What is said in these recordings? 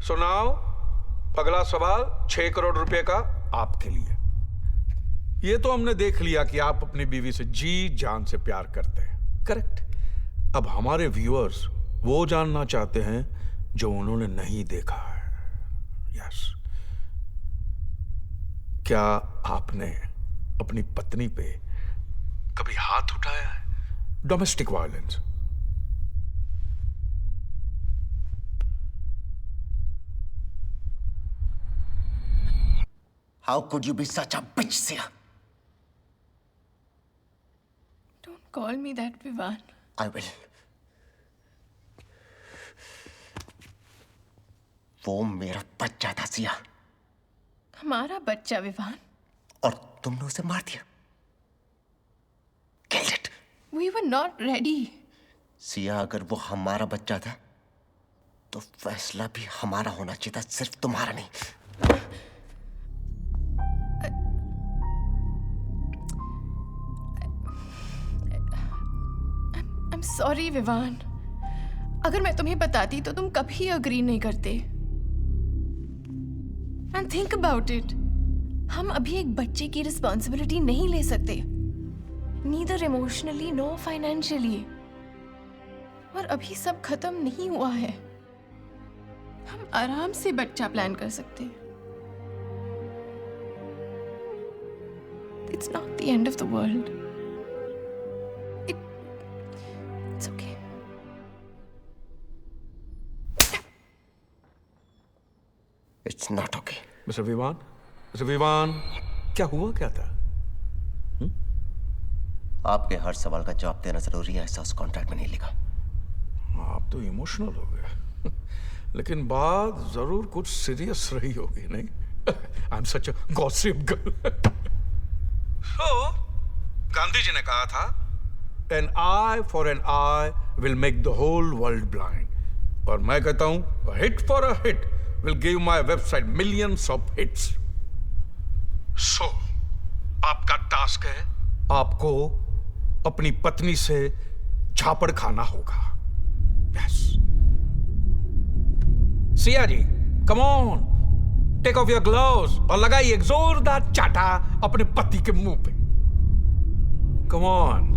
सुनाओ। अगला सवाल 6 करोड़ रुपए का आपके लिए। ये तो हमने देख लिया कि आप अपनी बीवी से जी जान से प्यार करते हैं, करेक्ट। अब हमारे व्यूअर्स वो जानना चाहते हैं जो उन्होंने नहीं देखा है। यस, क्या आपने अपनी पत्नी पे कभी हाथ उठाया है? Domestic violence. How could you be such a bitch, Sia? Don't call me that, Vivan. I will. वो मेरा बच्चा था, सिया। हमारा बच्चा, विवान। और तुमने उसे मार दिया। Killed it. We were not ready. Siya, अगर वो हमारा बच्चा था तो फैसला भी हमारा होना चाहिए था, सिर्फ तुम्हारा नहीं। I'm sorry, Vivaan. अगर मैं तुम्हें बताती तो तुम कभी अग्री नहीं करते। And think about it. हम अभी एक बच्चे की रिस्पॉन्सिबिलिटी नहीं ले सकते, neither emotionally nor financially। और अभी सब खत्म नहीं हुआ है। हम आराम से बच्चा प्लान कर सकते हैं। It's not the end of the world. It's okay. It's not okay. Mister Vivaan, क्या हुआ क्या था? आपके हर सवाल का जवाब देना जरूरी है, ऐसा उस कॉन्ट्रैक्ट में नहीं लिखा। आप तो इमोशनल हो गए, लेकिन बात जरूर कुछ सीरियस रही होगी, नहीं? I am such a gossip girl. So Gandhi ji ने कहा था, an eye for an eye will make the whole world blind. और मैं कहता हूं, hit for a hit will give my website millions of hits. So आपका टास्क है, आपको अपनी पत्नी से झापड़ खाना होगा। Yes Siya ji, come on, take off your gloves और लगाइए एक जोरदार चाटा अपने पति के मुंह पे। Come on.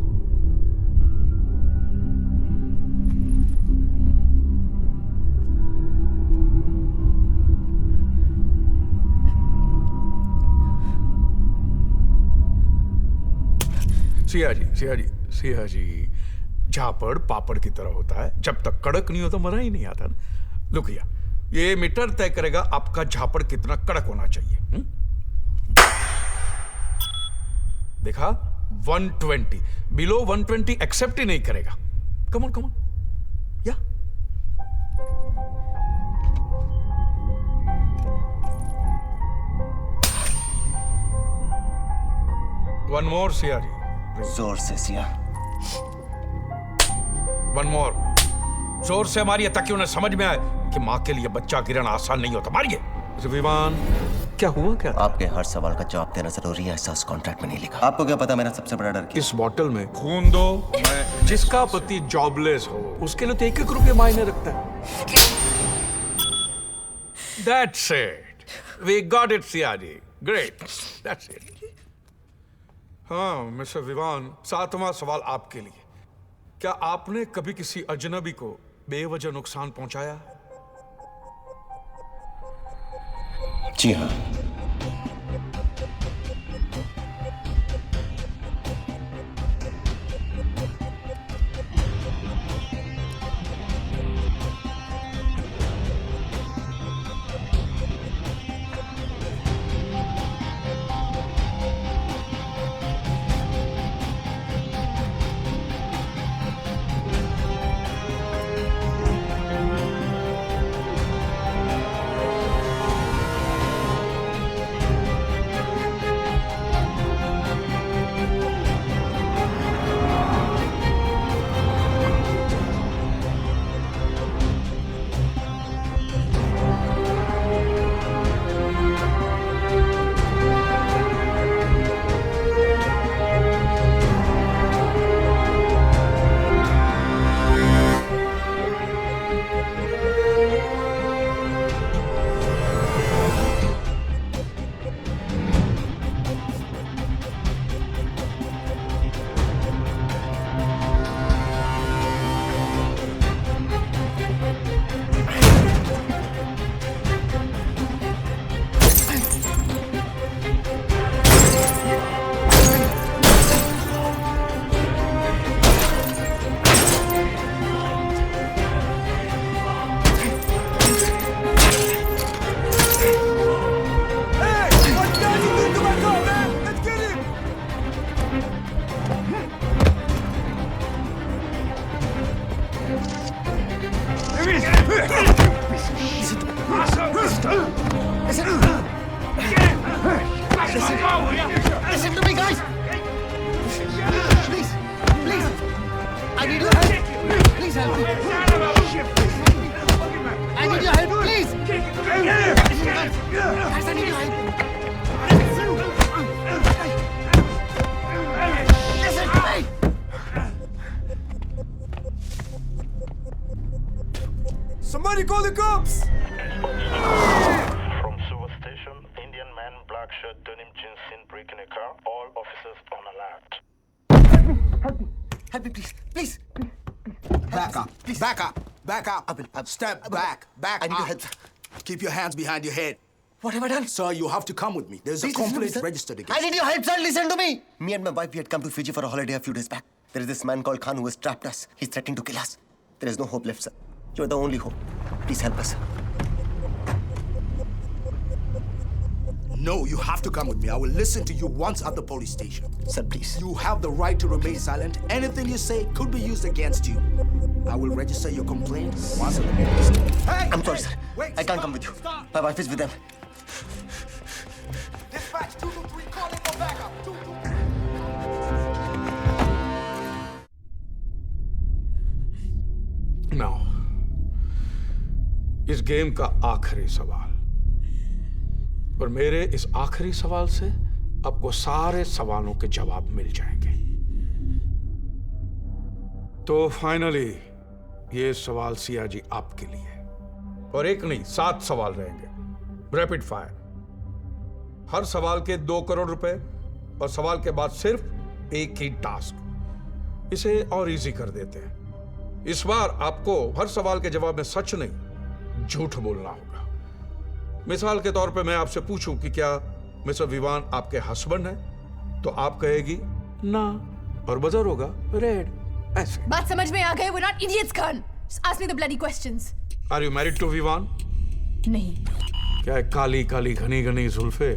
सिया जी, झापड़ पापड़ की तरह होता है, जब तक कड़क नहीं होता मजा ही नहीं आता ना। लुकिया, ये मीटर तय करेगा आपका झापड़ कितना कड़क होना चाहिए। देखा, 120, बिलो 120 एक्सेप्ट ही नहीं करेगा। कम ऑन या। वन मोर सिया जी, जोर से, सिया। वन मोर, जोर से मारिए ताकि उन्हें समझ में आए कि मां के लिए बच्चा गिरना आसान नहीं होता। मारिए। विमान, क्या हुआ क्या? आपके हर सवाल का जवाब देना जरूरी है, ऐसा उस कॉन्ट्रैक्ट में नहीं लिखा। आपको क्या पता मेरा सबसे बड़ा डर क्या? इस बोतल में खून दो। मैं जिसका पति जॉबलेस हो उसके लिए तो 1-1 रुपये मायने रखता है। That's it. We got it, Sayaji. Great. That's it. हाँ मिस्टर विवान, 7वां सवाल आपके लिए। क्या आपने कभी किसी अजनबी को बेवजह नुकसान पहुंचाया? जी हाँ। Listen to me, guys. Please. I need your help. Please help me. I need your help, please. Guys, I need your help. Listen to me. Somebody call the cops! From Sewer Station, Indian man, black shirt, denim jeans seen breaking a car. All officers on alert. Help me, please. Back up. Back up. Step back. I need your up. help. Keep your hands behind your head. What have I done? Sir, you have to come with me. There's a Please listen to me, complaint sir. registered against I need your help, sir. Listen to me. Me and my wife, we had come to Fiji for a holiday a few days back. There is this man called Khan who has trapped us. He's threatening to kill us. There is no hope left, sir. You're the only hope. Please help us. No, you have to come with me. I will listen to you once at the police station. Sir, please. You have the right to remain silent. Anything you say could be used against you. I will register your complaint once at the police station. Hey! I'm sorry, sir. Wait, I can't come with you. My wife is with them. Dispatch 223 calling for backup. 223. Now इस game का आखिरी सवाल, और मेरे इस आखिरी सवाल से आपको सारे सवालों के जवाब मिल जाएंगे। तो फाइनली ये सवाल सिया जी आपके लिए, और एक नहीं 7 सवाल रहेंगे, रैपिड फायर। हर सवाल के 2 करोड़ रुपए, और सवाल के बाद सिर्फ एक ही टास्क। इसे और इजी कर देते हैं। इस बार आपको हर सवाल के जवाब में सच नहीं, झूठ बोलना होगा। मिसाल के तौर पे मैं आपसे पूछूं कि क्या मिस्टर विवान आपके हस्बैंड है, तो आप कहेगी ना, और बजर होगा रेड। ऐसे। बात समझ में आ गए? We're not idiots, Khan. Just ask me the bloody questions. Are you married to Vivaan? नहीं। क्या है काली काली घनी घनी जुल्फे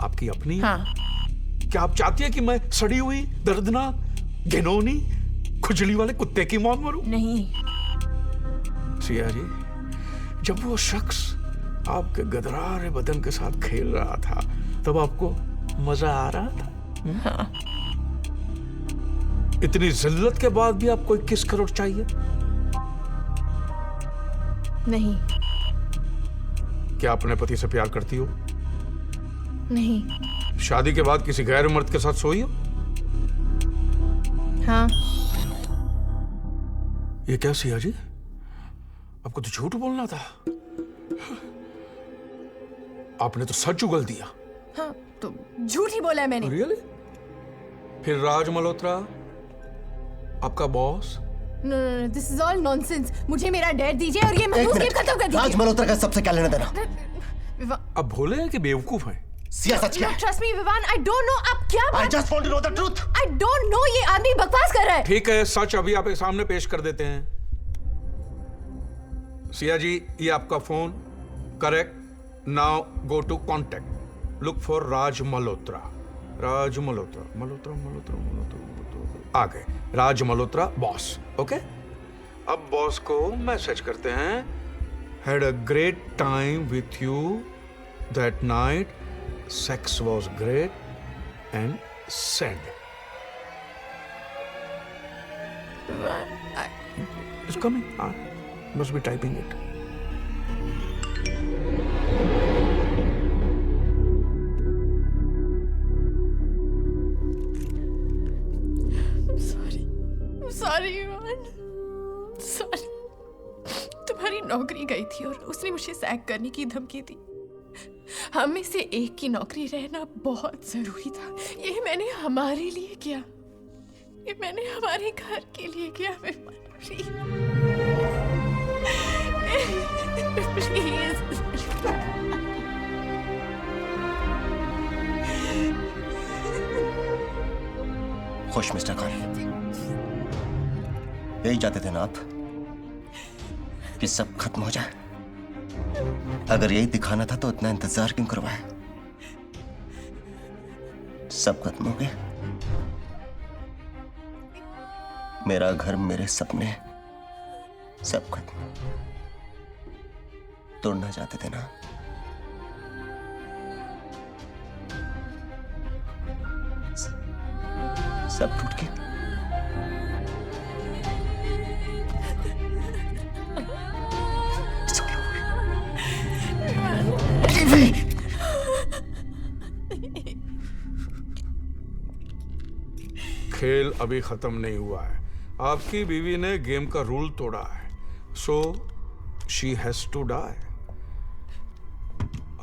आपकी अपनी? हाँ। क्या आप चाहती है कि मैं सड़ी हुई दर्दनाक घिनौनी खुजली वाले कुत्ते की मौत मरूं? नहीं। सिया जी, जब वो शख्स आपके गदरारे बदन के साथ खेल रहा था, तब आपको मजा आ रहा था? हाँ। इतनी जिल्लत के बाद भी आपको 21 करोड़ चाहिए? नहीं। क्या अपने पति से प्यार करती हो? नहीं। शादी के बाद किसी गैर मर्द के साथ सोई हो? हाँ। ये क्या सिया जी, आपको तो झूठ बोलना था। आपने तो सच उगल दिया। हाँ, तो झूठ ही बोला है मैंने। रियली? फिर राज मल्होत्रा आपका boss? No, this is all nonsense. मुझे मेरा डेट दीजिए और ये महसूस गेम खत्म कर दीजिए। राज मल्होत्रा का सबसे क्या लेना देना? अब भोले हैं कि बेवकूफ हैं? सिया सच क्या है? Trust me, Vivaan, I don't know आप क्या I just want to know the truth. I don't know, ये आदमी बकवास कर रहा है। ठीक है, सच अभी आपके सामने पेश कर देते हैं। सिया जी, ये आपका phone. Correct. Now go to contact, look for Raj Malhotra. Raj Malhotra, Malhotra Malhotra Malhotra Malhotra, आ गए राज मल्होत्रा बॉस। ओके, अब बॉस को मैसेज करते हैं। Had a great time with you that night, sex was great and send. It's coming. Must be typing it. Sorry, Vivaan. Sorry. तुम्हारी नौकरी गई थी और उसने मुझे सैक करने की धमकी दी। हम में से एक की नौकरी रहना बहुत जरूरी था। ये मैंने हमारे लिए किया, ये मैंने हमारे घर के लिए किया। प्लीज खुश मिस्टर खान, यही चाहते थे ना आप कि सब खत्म हो जाए? अगर यही दिखाना था तो इतना इंतजार क्यों करवाया? सब खत्म हो गया। मेरा घर, मेरे सपने, सब खत्म। तोड़ना चाहते थे ना? सब टूट गया। खेल अभी खत्म नहीं हुआ है। आपकी बीवी ने गेम का रूल तोड़ा है, so she has to die.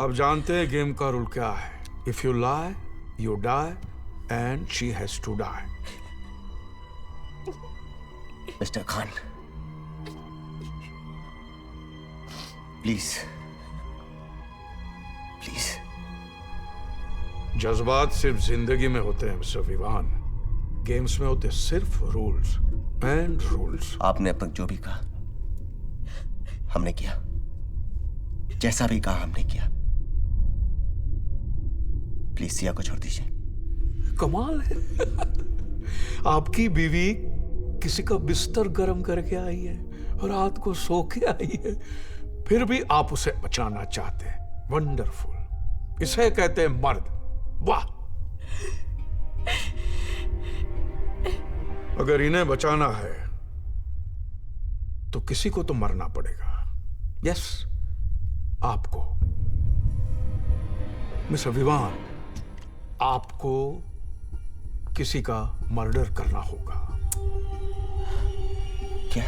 अब जानते हैं गेम का रूल क्या है। If you lie you die and she has to die. Mister Khan, please please. जज्बात सिर्फ जिंदगी में होते हैं मिस्टर विवान, गेम्स में होते सिर्फ रूल्स एंड रूल्स। आपने अब तक जो भी कहा हमने किया, जैसा भी कहा हमने किया। प्लीज सिया को छोड़ दीजिए। कमाल है। आपकी बीवी किसी का बिस्तर गर्म करके आई है, रात को सो के आई है, फिर भी आप उसे बचाना चाहते हैं। वंडरफुल। इसे कहते हैं मर्द। वाह। अगर इन्हें बचाना है तो किसी को तो मरना पड़ेगा। यस, आपको मिस्टर विवान, आपको किसी का मर्डर करना होगा। क्या?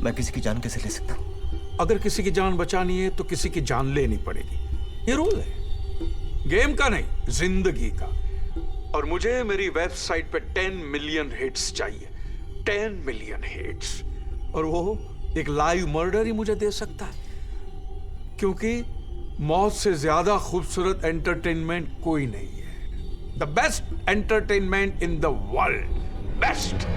मैं किसी की जान कैसे ले सकता हूं? अगर किसी की जान बचानी है तो किसी की जान लेनी पड़ेगी। ये रूल है, गेम का नहीं, जिंदगी का। और मुझे मेरी वेबसाइट पे 10 मिलियन हिट्स चाहिए। 10 मिलियन हिट्स। और वो एक लाइव मर्डर ही मुझे दे सकता है, क्योंकि मौत से ज्यादा खूबसूरत एंटरटेनमेंट कोई नहीं है। The best entertainment in the world. Best.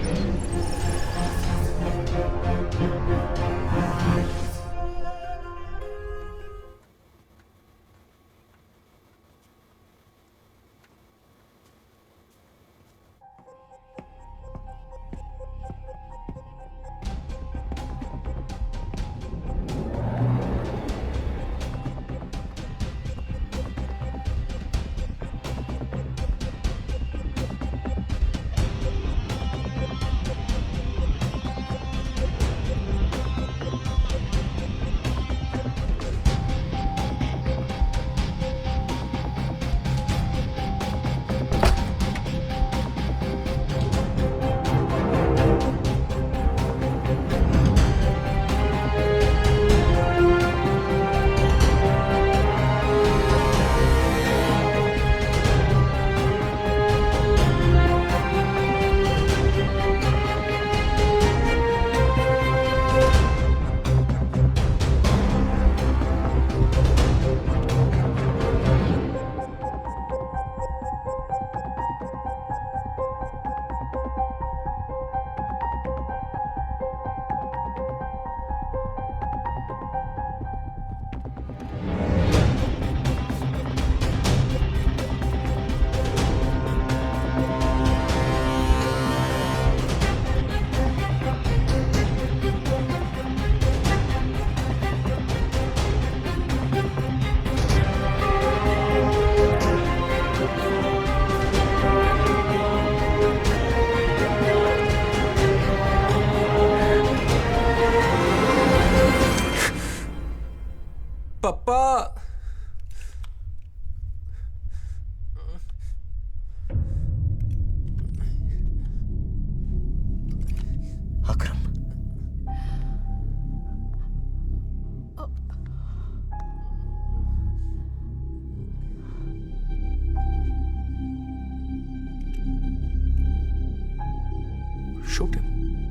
Shoot him.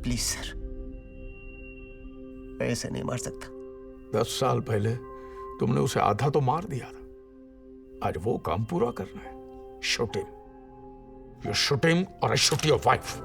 Please sir, मैं ऐसे नहीं मार सकता। 10 साल पहले तुमने उसे आधा तो मार दिया था। आज वो काम पूरा करना है। Shoot him. You shoot him और आई शूट योर वाइफ।